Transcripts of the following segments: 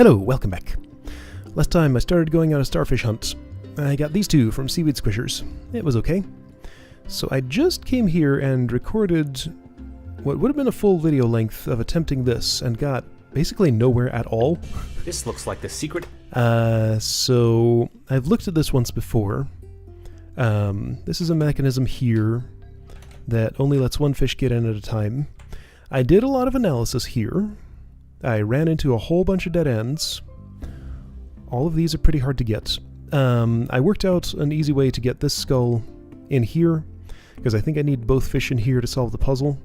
Hello, welcome back. Last time I started going on a starfish hunt. I got these two from Seaweed Squishers. It was okay. So I just came here and recorded what would have been a full video length of attempting this and got basically nowhere at all. This looks like the secret. So I've looked at this once before. This is a mechanism here that only lets one fish get in at a time. I did a lot of analysis here. I ran into a whole bunch of dead ends. All of these are pretty hard to get. I worked out an easy way to get this skull in here, because I think I need both fish in here to solve the puzzle.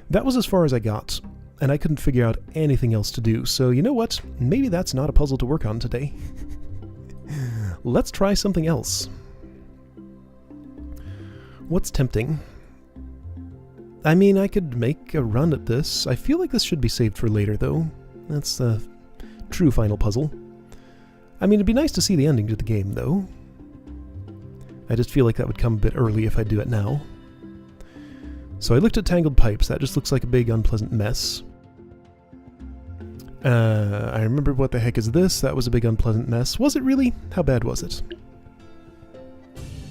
That was as far as I got, and I couldn't figure out anything else to do, so you know what? Maybe that's not a puzzle to work on today. Let's try something else. What's tempting? I mean, I could make a run at this. I feel like this should be saved for later, though. That's the true final puzzle. I mean, it'd be nice to see the ending to the game, though. I just feel like that would come a bit early if I do it now. So I looked at tangled pipes. That just looks like a big, unpleasant mess. I remember what the heck is this. That was a big, unpleasant mess. Was it really? How bad was it?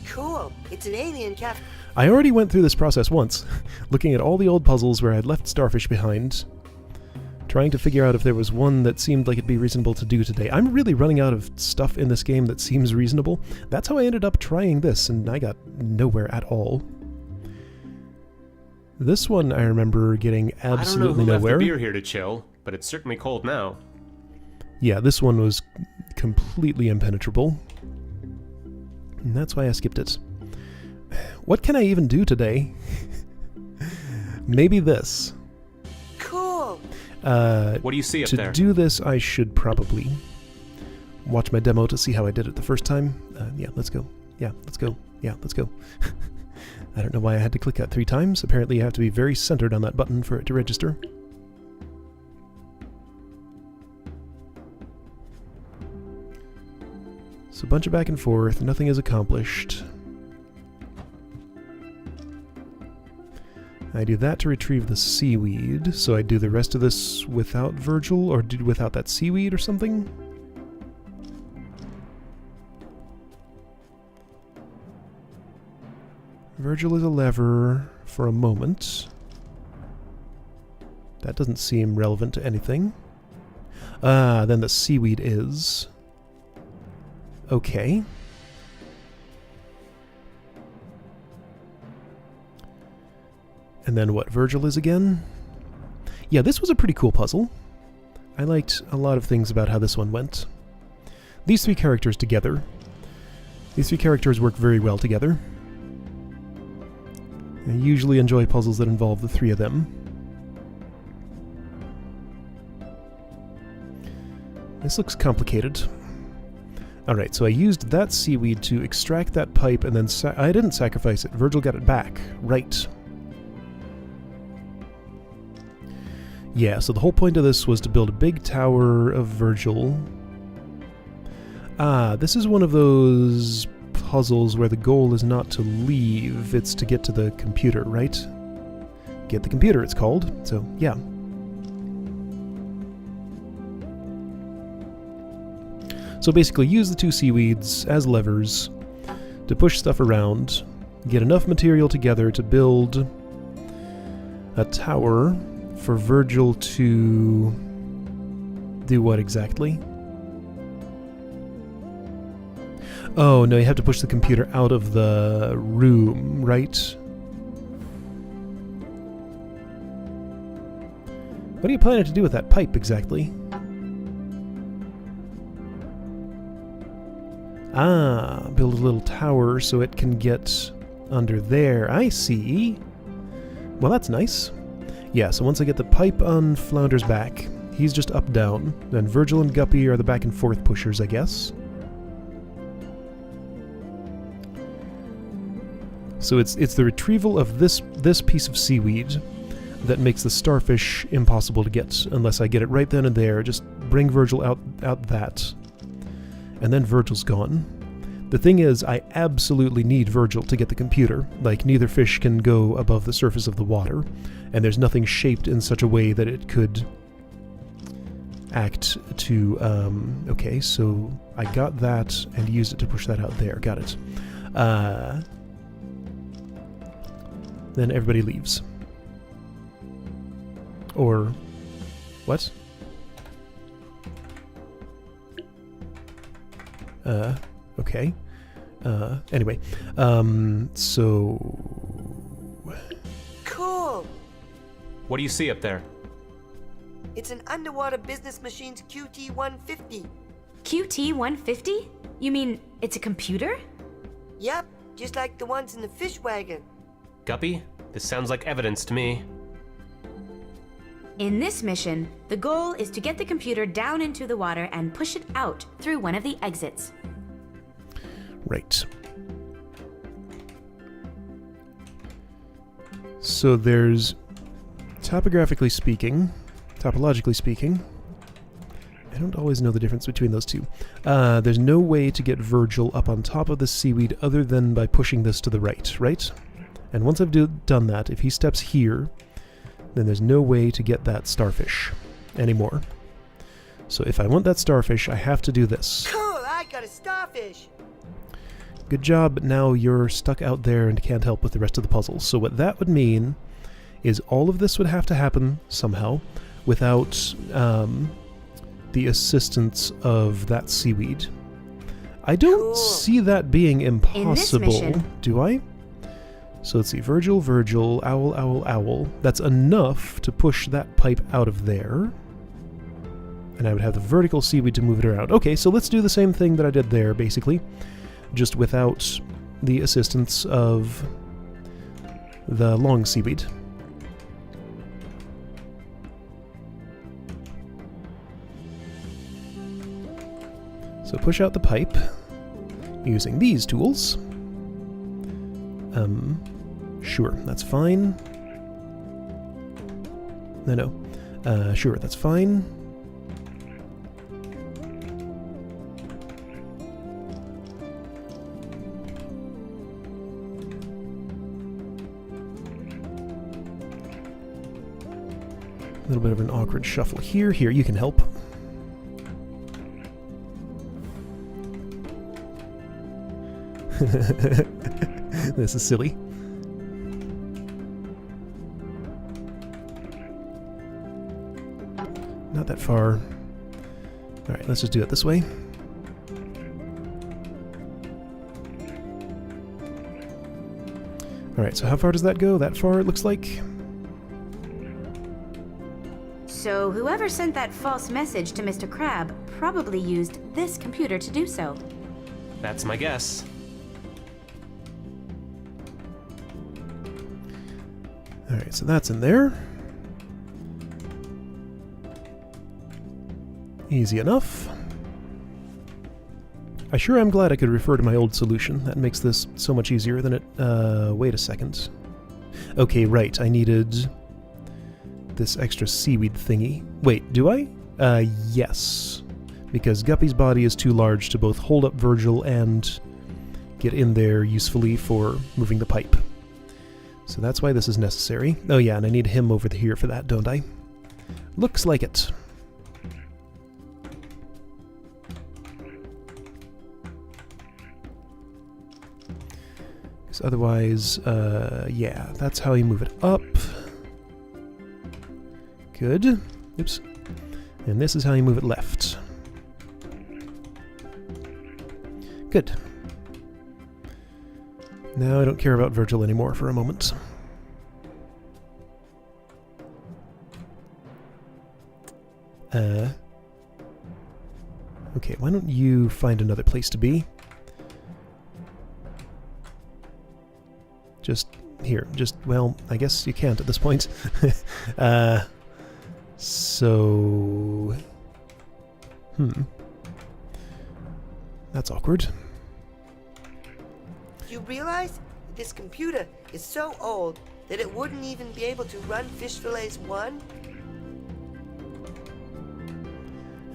Cool. It's an alien cat. I already went through this process once, looking at all the old puzzles where I'd left starfish behind, trying to figure out if there was one that seemed like it'd be reasonable to do today. I'm really running out of stuff in this game that seems reasonable. That's how I ended up trying this, and I got nowhere at all. This one I remember getting absolutely nowhere. I don't know who left the beer here to chill, but it's certainly cold now. Yeah, this one was completely impenetrable. And that's why I skipped it. What can I even do today? Maybe this. Cool. What do you see up there? To do this, I should probably watch my demo to see how I did it the first time. Yeah, let's go. Yeah, let's go. Yeah, let's go. I don't know why I had to click that 3 times. Apparently you have to be very centered on that button for it to register. So a bunch of back and forth, nothing is accomplished. I do that to retrieve the seaweed, so I do the rest of this without Virgil, or without that seaweed or something? Virgil is a lever for a moment. That doesn't seem relevant to anything. Then the seaweed is. Okay. And then what Virgil is again? Yeah, this was a pretty cool puzzle. I liked a lot of things about how this one went. These 3 characters together. These 3 characters work very well together. I usually enjoy puzzles that involve the 3 of them. This looks complicated. Alright, so I used that seaweed to extract that pipe, and then I didn't sacrifice it. Virgil got it back. Right. Yeah, so the whole point of this was to build a big tower of Virgil. This is one of those puzzles where the goal is not to leave, it's to get to the computer, right? Get the computer, it's called. So, yeah. So basically use the 2 seaweeds as levers to push stuff around, get enough material together to build a tower for Virgil to do what exactly? Oh, no, you have to push the computer out of the room, right? What are you planning to do with that pipe exactly? Build a little tower so it can get under there. I see. Well, that's nice. Yeah, so once I get the pipe on Flounder's back, he's just up, down. Then Virgil and Guppy are the back and forth pushers, I guess. So it's the retrieval of this piece of seaweed that makes the starfish impossible to get unless I get it right then and there. Just bring Virgil out that. And then Virgil's gone. The thing is, I absolutely need Virgil to get the computer. Like, neither fish can go above the surface of the water, and there's nothing shaped in such a way that it could act to... okay, so I got that and used it to push that out there. Got it. Then everybody leaves. Or... what? Okay. Anyway. So... Cool. What do you see up there? It's an underwater business machine's QT-150. QT-150? You mean it's a computer? Yep, just like the ones in the fish wagon. Guppy, this sounds like evidence to me. In this mission, the goal is to get the computer down into the water and push it out through one of the exits. Right. So there's, topologically speaking, I don't always know the difference between those two. There's no way to get Virgil up on top of the seaweed other than by pushing this to the right? And once I've done that, if he steps here, then there's no way to get that starfish anymore. So if I want that starfish, I have to do this. Cool, I got a starfish. Good job, but now you're stuck out there and can't help with the rest of the puzzle. So what that would mean is all of this would have to happen somehow without the assistance of that seaweed. I don't see that being impossible, do I? So let's see, Virgil, owl, owl, owl. That's enough to push that pipe out of there. And I would have the vertical seaweed to move it around. Okay, so let's do the same thing that I did there, basically. Just without the assistance of the long seaweed. So push out the pipe using these tools. Sure, that's fine. No. Sure, that's fine. A little bit of an awkward shuffle here. Here, you can help. This is silly. Not that far. Alright, let's just do it this way. Alright, so how far does that go? That far, it looks like? So whoever sent that false message to Mr. Crab probably used this computer to do so. That's my guess. Alright, so that's in there. Easy enough. I sure am glad I could refer to my old solution. That makes this so much easier than it... wait a second. Okay, right, I needed this extra seaweed thingy. Wait, do I? Yes. Because Guppy's body is too large to both hold up Virgil and get in there usefully for moving the pipe. So that's why this is necessary. Oh yeah, and I need him over here for that, don't I? Looks like it. Because otherwise, yeah, that's how you move it up. Good. Oops. And this is how you move it left. Good. Now I don't care about Virgil anymore for a moment. Okay, why don't you find another place to be? Just here. Well, I guess you can't at this point. So... That's awkward. You realize this computer is so old that it wouldn't even be able to run Fish Fillets 1?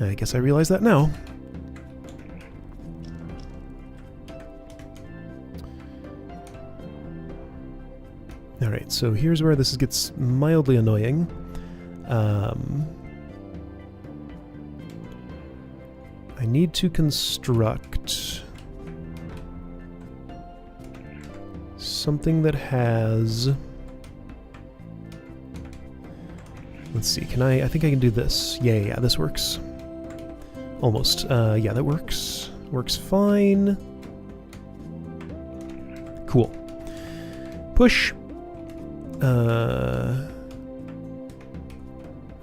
I guess I realize that now. Alright, so here's where this gets mildly annoying. I need to construct something that has... Let's see, can I think I can do this. Yeah, this works. Almost. Yeah, that works. Works fine. Cool. Push.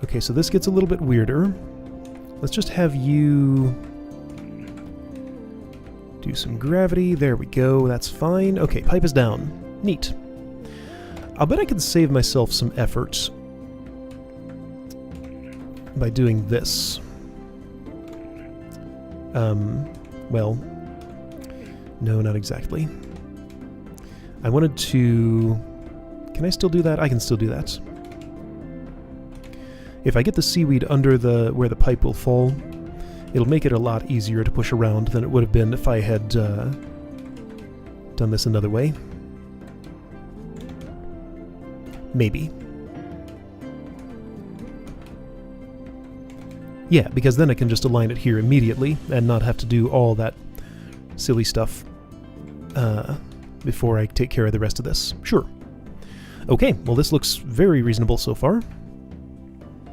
Okay, so this gets a little bit weirder. Let's just have you do some gravity. There we go. That's fine. Okay, pipe is down. Neat. I'll bet I can save myself some effort by doing this. Well, no, not exactly. I wanted to... Can I still do that? I can still do that. If I get the seaweed under where the pipe will fall, it'll make it a lot easier to push around than it would have been if I had done this another way. Maybe. Yeah, because then I can just align it here immediately and not have to do all that silly stuff before I take care of the rest of this. Sure. Okay, well this looks very reasonable so far.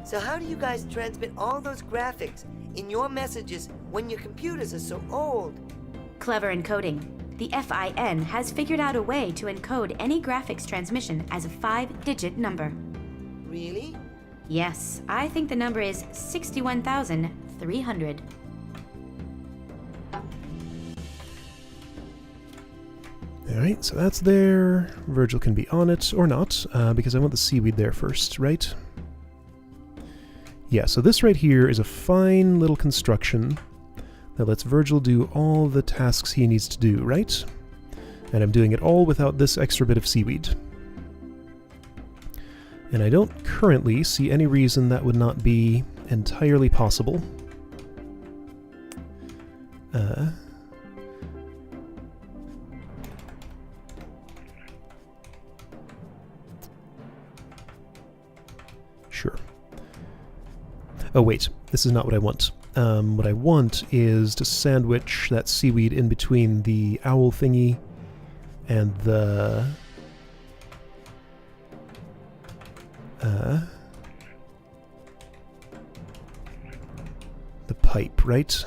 So how do you guys transmit all those graphics in your messages when your computers are so old? Clever encoding. The FIN has figured out a way to encode any graphics transmission as a 5-digit number. Really? Yes, I think the number is 61,300. Alright, so that's there. Virgil can be on it, or not, because I want the seaweed there first, right? Yeah, so this right here is a fine little construction that lets Virgil do all the tasks he needs to do, right? And I'm doing it all without this extra bit of seaweed. And I don't currently see any reason that would not be entirely possible. Sure. Oh wait, this is not what I want. What I want is to sandwich that seaweed in between the owl thingy and the... the pipe, right?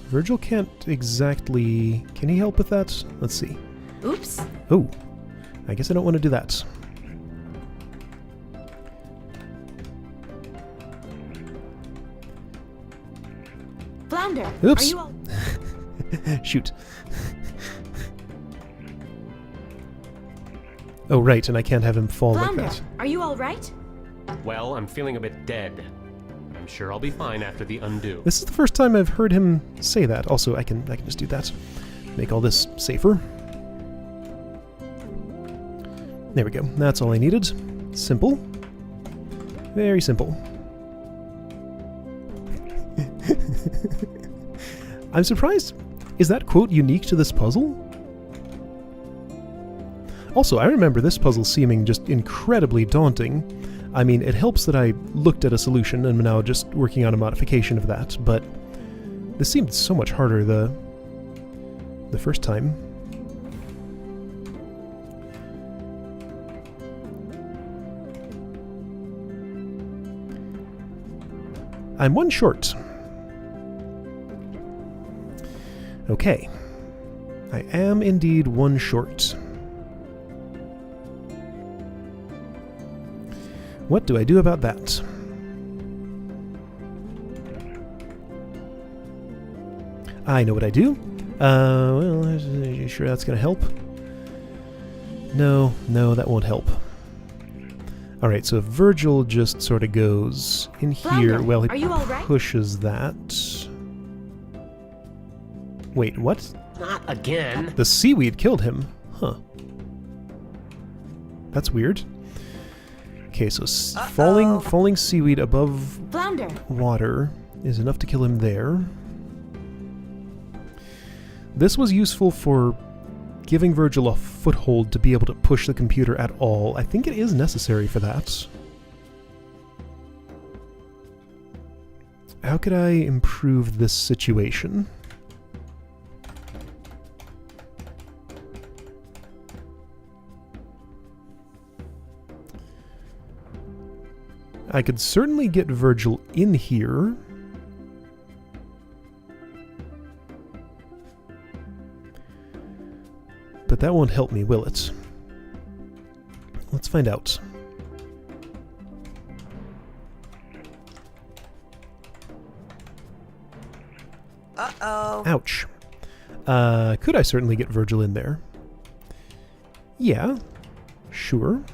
Virgil can't exactly... Can he help with that? Let's see. Oops. Oh, I guess I don't want to do that. Flounder, Oops. are you all... Shoot. Oh, right, and I can't have him fall Flounder, like that. are you all right? Well, I'm feeling a bit dead. I'm sure I'll be fine after the undo. This is the first time I've heard him say that. Also, I can just do that. Make all this safer. There we go. That's all I needed. Simple. Very simple. I'm surprised. Is that quote unique to this puzzle? Also, I remember this puzzle seeming just incredibly daunting. I mean, it helps that I looked at a solution and am now just working on a modification of that, but this seemed so much harder the first time. I'm one short. Okay. I am indeed one short. What do I do about that? I know what I do. Well, are you sure that's going to help? No, that won't help. Alright, so if Virgil just sort of goes in here, well, he pushes that. Wait, what? Not again. The seaweed killed him. Huh. That's weird. Okay, so falling seaweed above water is enough to kill him there. This was useful for giving Virgil a foothold to be able to push the computer at all. I think it is necessary for that. How could I improve this situation? I could certainly get Virgil in here. But that won't help me, will it? Let's find out. Uh-oh. Ouch. Could I certainly get Virgil in there? Yeah, sure.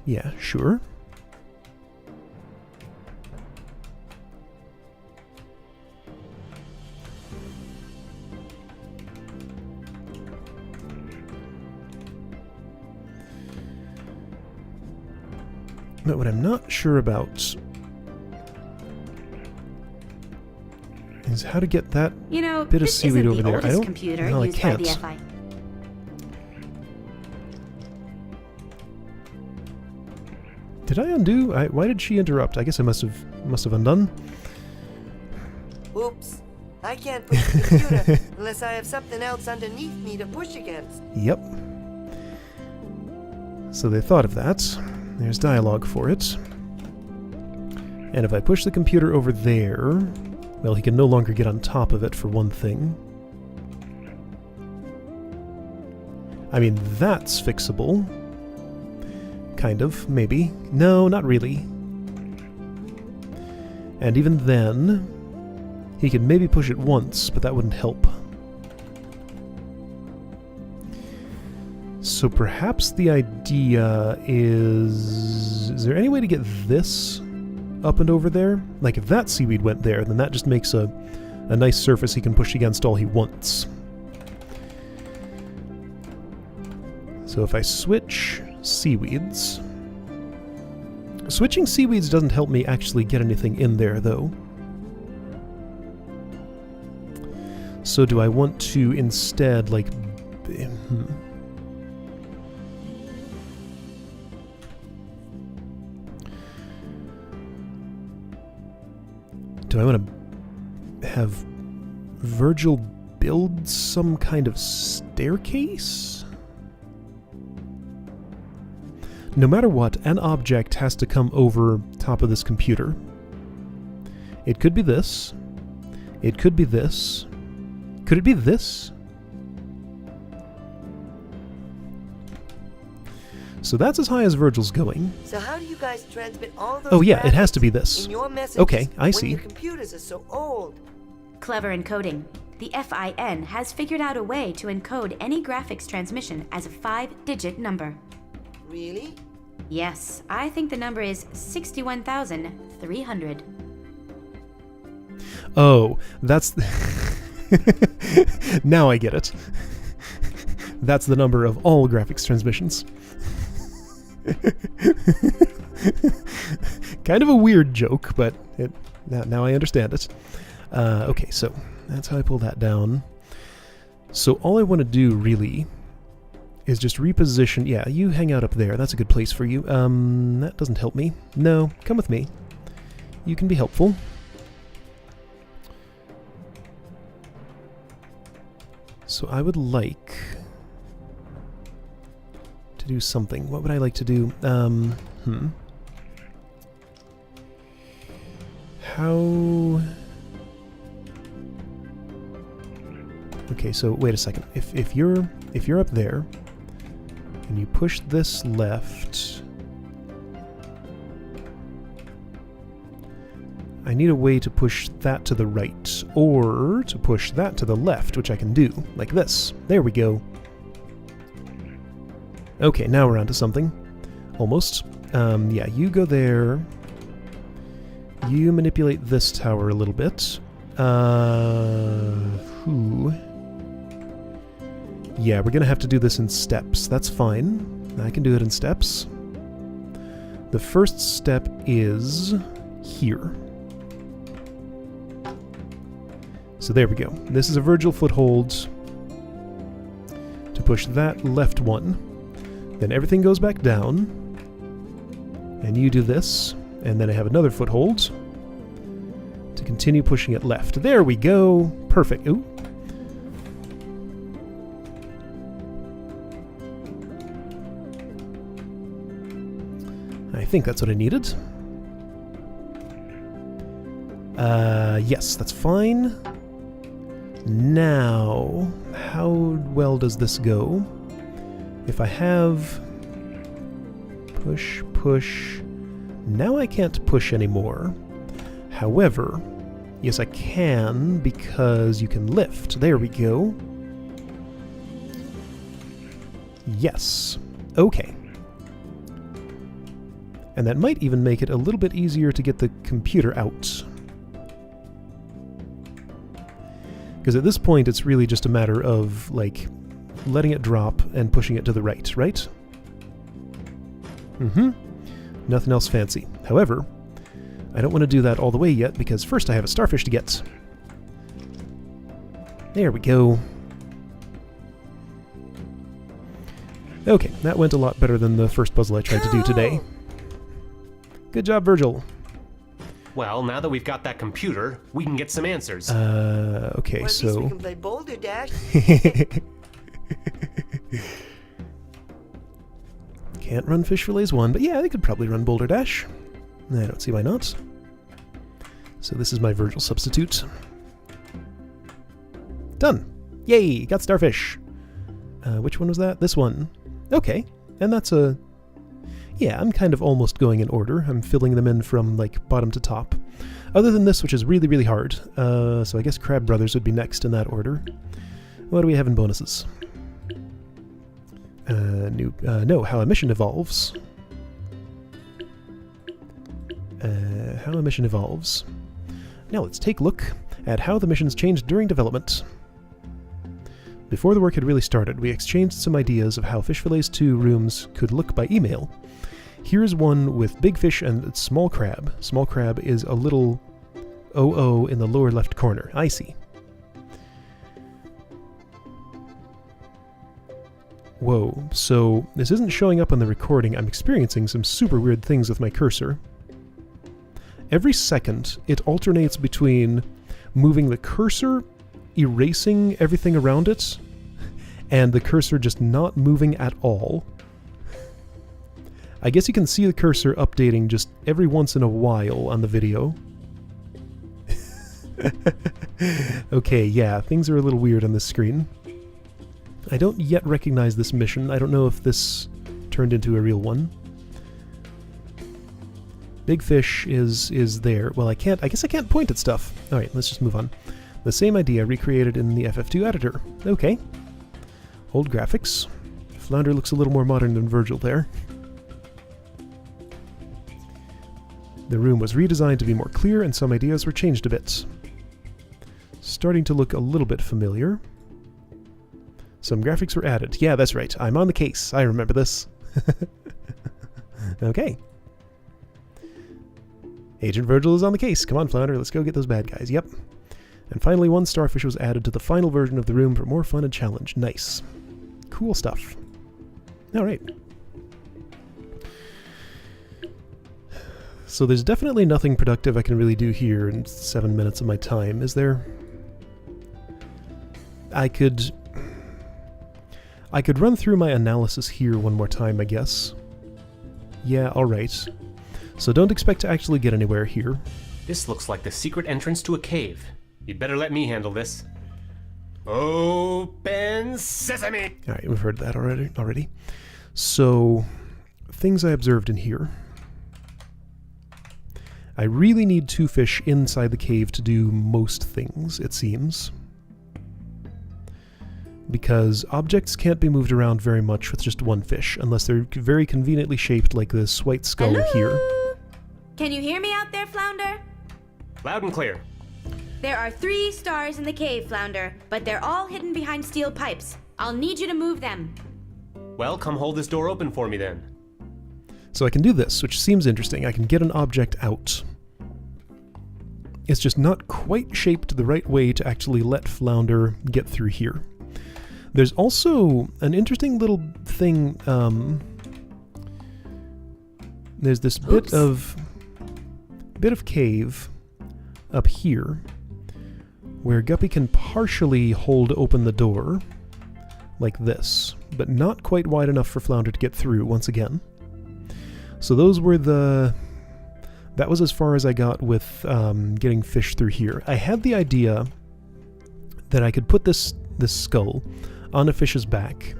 Yeah, sure. But what I'm not sure about is how to get that bit of seaweed over there. I don't. Computer no, I used can't. By the FI. Did I undo? Why did she interrupt? I guess I must have undone. Oops. I can't push the computer unless I have something else underneath me to push against. Yep. So they thought of that. There's dialogue for it. And if I push the computer over there, well, he can no longer get on top of it, for one thing. I mean, that's fixable. Kind of, maybe. No, not really. And even then, he could maybe push it once, but that wouldn't help. So perhaps the idea is there any way to get this up and over there? Like, if that seaweed went there, then that just makes a nice surface he can push against all he wants. So if I switch seaweeds... Switching seaweeds doesn't help me actually get anything in there, though. So do I want to instead, like... Do I want to have Virgil build some kind of staircase? No matter what, an object has to come over top of this computer. It could be this. It could be this. Could it be this? So that's as high as Virgil's going. So how do you guys transmit all those? Oh yeah, it has to be graphics this. in your messages Okay, I when see. your computers are so old? Clever encoding. The FIN has figured out a way to encode any graphics transmission as a 5-digit number. Really? Yes, I think the number is 61,300. Oh, that's... Now I get it. That's the number of all graphics transmissions. Kind of a weird joke, but now I understand it. Okay, so that's how I pull that down. So all I want to do, really, is just reposition... Yeah, you hang out up there. That's a good place for you. That doesn't help me. No, come with me. You can be helpful. So I would like to do something. What would I like to do? How... Okay, so wait a second. If you're up there and you push this left, I need a way to push that to the right, or to push that to the left, which I can do, like this. There we go. Okay, now we're onto something. Almost. Yeah, you go there. You manipulate this tower a little bit. Yeah, we're gonna have to do this in steps. That's fine. I can do it in steps. The first step is here. So there we go. This is a Virgil foothold to push that left one. Then everything goes back down. And you do this. And then I have another foothold to continue pushing it left. There we go. Perfect. Ooh. I think that's what I needed. Yes, that's fine. Now, how well does this go? If I have... push, push... Now I can't push anymore. However, yes I can, because you can lift. There we go. Yes. Okay. And that might even make it a little bit easier to get the computer out. Because at this point it's really just a matter of, like, letting it drop and pushing it to the right, right? Mm-hmm. Nothing else fancy. However, I don't want to do that all the way yet, because first I have a starfish to get. There we go. Okay, that went a lot better than the first puzzle I tried to do today. Good job, Virgil. Well, now that we've got that computer, we can get some answers. Okay, Or at so... least we can play Boulder Dash. Can't run Fish Fillets 1, but yeah, they could probably run Boulder Dash. I don't see why not. So this is my Virgil substitute. Done! Yay! Got Starfish! Which one was that? This one. Okay, and that's a... Yeah, I'm kind of almost going in order. I'm filling them in from, like, bottom to top. Other than this, which is really, really hard. So I guess Crab Brothers would be next in that order. What do we have in bonuses? No, How a Mission Evolves. How a Mission Evolves. Now let's take a look at how the missions changed during development. Before the work had really started, we exchanged some ideas of how Fish Fillets 2 rooms could look by email. Here's one with Big Fish and Small Crab. Small Crab is a little OO in the lower left corner. I see. Whoa, so this isn't showing up on the recording. I'm experiencing some super weird things with my cursor. Every second, it alternates between moving the cursor, erasing everything around it, and the cursor just not moving at all. I guess you can see the cursor updating just every once in a while on the video. Okay, yeah, things are a little weird on this screen. I don't yet recognize this mission. I don't know if this turned into a real one. Big Fish is there. Well, I guess I can't point at stuff. Alright, let's just move on. The same idea recreated in the FF2 editor. Okay. Old graphics. Flounder looks a little more modern than Virgil there. The room was redesigned to be more clear and some ideas were changed a bit. Starting to look a little bit familiar. Some graphics were added. Yeah, that's right. I'm on the case. I remember this. Okay. Agent Virgil is on the case. Come on, Flounder. Let's go get those bad guys. Yep. And finally, one starfish was added to the final version of the room for more fun and challenge. Nice. Cool stuff. All right. So there's definitely nothing productive I can really do here in 7 minutes of my time, is there? I could run through my analysis here one more time, I guess. Yeah, alright. So don't expect to actually get anywhere here. This looks like the secret entrance to a cave. You'd better let me handle this. Open sesame! Alright, we've heard that already. So, things I observed in here. I really need 2 fish inside the cave to do most things, it seems. Because objects can't be moved around very much with just 1 fish, unless they're very conveniently shaped like this white skull here. Can you hear me out there, Flounder? Loud and clear. There are 3 stars in the cave, Flounder, but they're all hidden behind steel pipes. I'll need you to move them. Well, come hold this door open for me then. So I can do this, which seems interesting. I can get an object out. It's just not quite shaped the right way to actually let flounder get through here. There's also an interesting little thing. There's this bit of cave up here where Guppy can partially hold open the door like this, but not quite wide enough for flounder to get through once again. So those were that was as far as I got with getting fish through here. I had the idea that I could put this skull on a fish's back,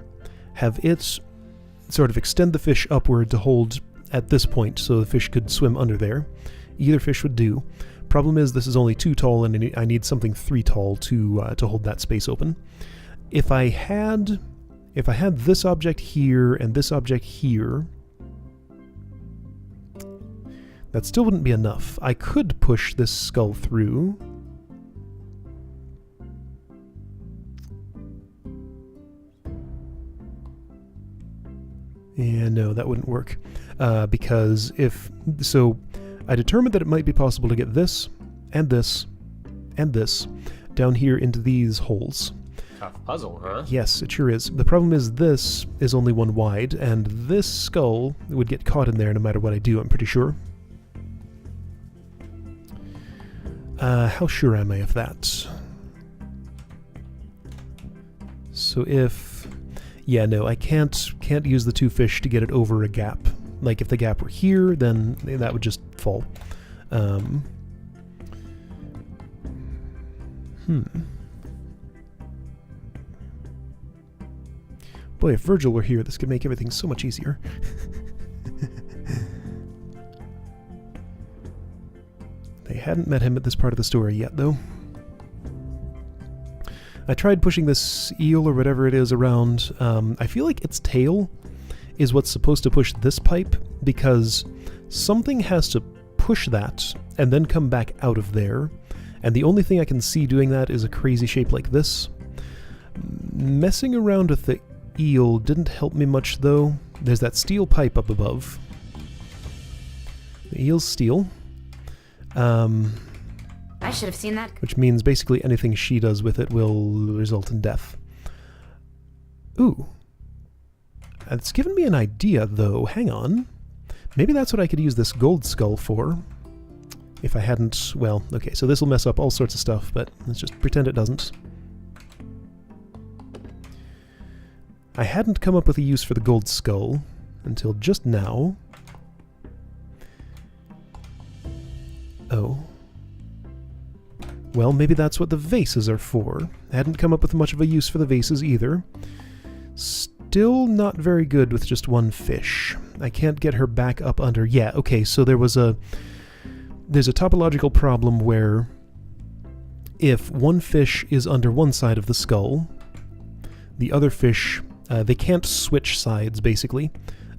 have it sort of extend the fish upward to hold at this point so the fish could swim under there. Either fish would do. Problem is this is only 2 tall and I need something 3 tall to hold that space open. If I had this object here and this object here, that still wouldn't be enough. I could push this skull through. Yeah, no, that wouldn't work. Because I determined that it might be possible to get this, and this, and this down here into these holes. Tough puzzle, huh? Yes, it sure is. The problem is this is only 1 wide, and this skull would get caught in there no matter what I do, I'm pretty sure. How sure am I of that? So if... Yeah, no, I can't use the 2 fish to get it over a gap. Like, if the gap were here, then that would just fall. Boy, if Virgil were here, this could make everything so much easier. They hadn't met him at this part of the story yet, though. I tried pushing this eel or whatever it is around. I feel like its tail is what's supposed to push this pipe, because something has to push that and then come back out of there, and the only thing I can see doing that is a crazy shape like this. Messing around with the eel didn't help me much, though. There's that steel pipe up above. The eel's steel. I should have seen that. Which means basically anything she does with it will result in death. Ooh. It's given me an idea, though. Hang on. Maybe that's what I could use this gold skull for. If I hadn't... Well, okay, so this will mess up all sorts of stuff, but let's just pretend it doesn't. I hadn't come up with a use for the gold skull until just now. Oh. Well, maybe that's what the vases are for. I hadn't come up with much of a use for the vases either. Still not very good with just 1 fish. I can't get her back up under... Yeah, okay, so there's a topological problem where if 1 fish is under one side of the skull, the other fish... they can't switch sides, basically.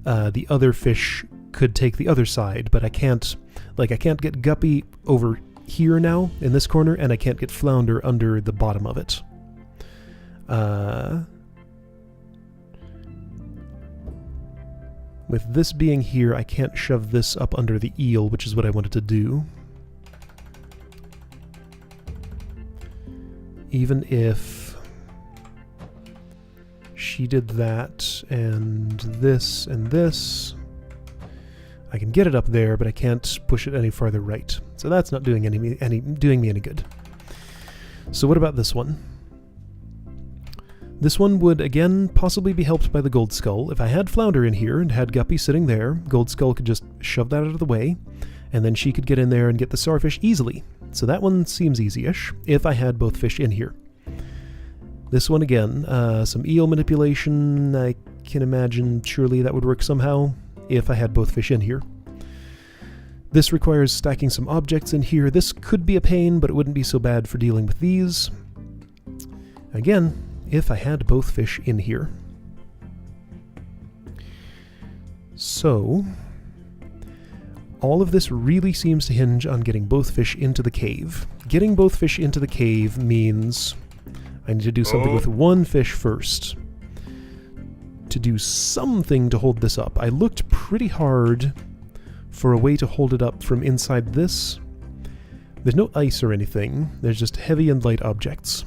The other fish could take the other side, but I can't get Guppy over here now, in this corner, and I can't get Flounder under the bottom of it. With this being here, I can't shove this up under the eel, which is what I wanted to do. Even if she did that, and this, I can get it up there, but I can't push it any farther right. So that's not doing me any good. So what about this one? This one would, again, possibly be helped by the gold skull. If I had Flounder in here and had Guppy sitting there, gold skull could just shove that out of the way, and then she could get in there and get the starfish easily. So that one seems easy-ish, if I had both fish in here. This one again, some eel manipulation, I can imagine surely that would work somehow, if I had both fish in here. This requires stacking some objects in here. This could be a pain, but it wouldn't be so bad for dealing with these. Again, if I had both fish in here. So, all of this really seems to hinge on getting both fish into the cave. Getting both fish into the cave means I need to do something with 1 fish first. to do something to hold this up. I looked pretty hard for a way to hold it up from inside this. There's no ice or anything. There's just heavy and light objects.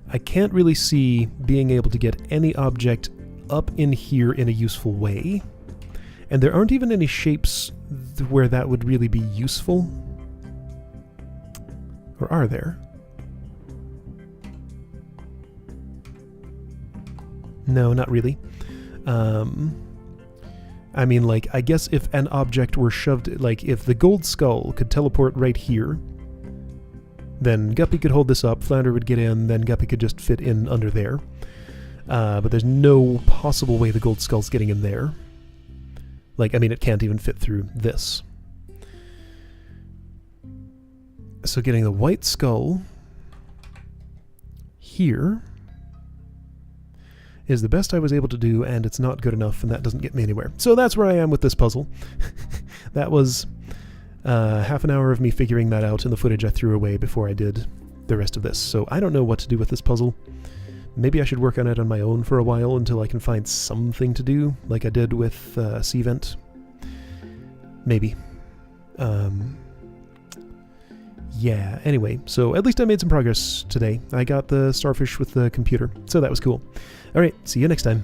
I can't really see being able to get any object up in here in a useful way. And there aren't even any shapes where that would really be useful. Or are there? No, not really. I mean, like, I guess if an object were shoved, like, if the gold skull could teleport right here, then Guppy could hold this up, Flounder would get in, then Guppy could just fit in under there. But there's no possible way the gold skull's getting in there. Like, I mean, it can't even fit through this. So getting the white skull here is the best I was able to do, and it's not good enough, and that doesn't get me anywhere. So that's where I am with this puzzle. That was half an hour of me figuring that out in the footage I threw away before I did the rest of this. So I don't know what to do with this puzzle. Maybe I should work on it on my own for a while until I can find something to do, like I did with C-Vent. Maybe. Yeah, anyway, so at least I made some progress today. I got the starfish with the computer, so that was cool. Alright, see you next time.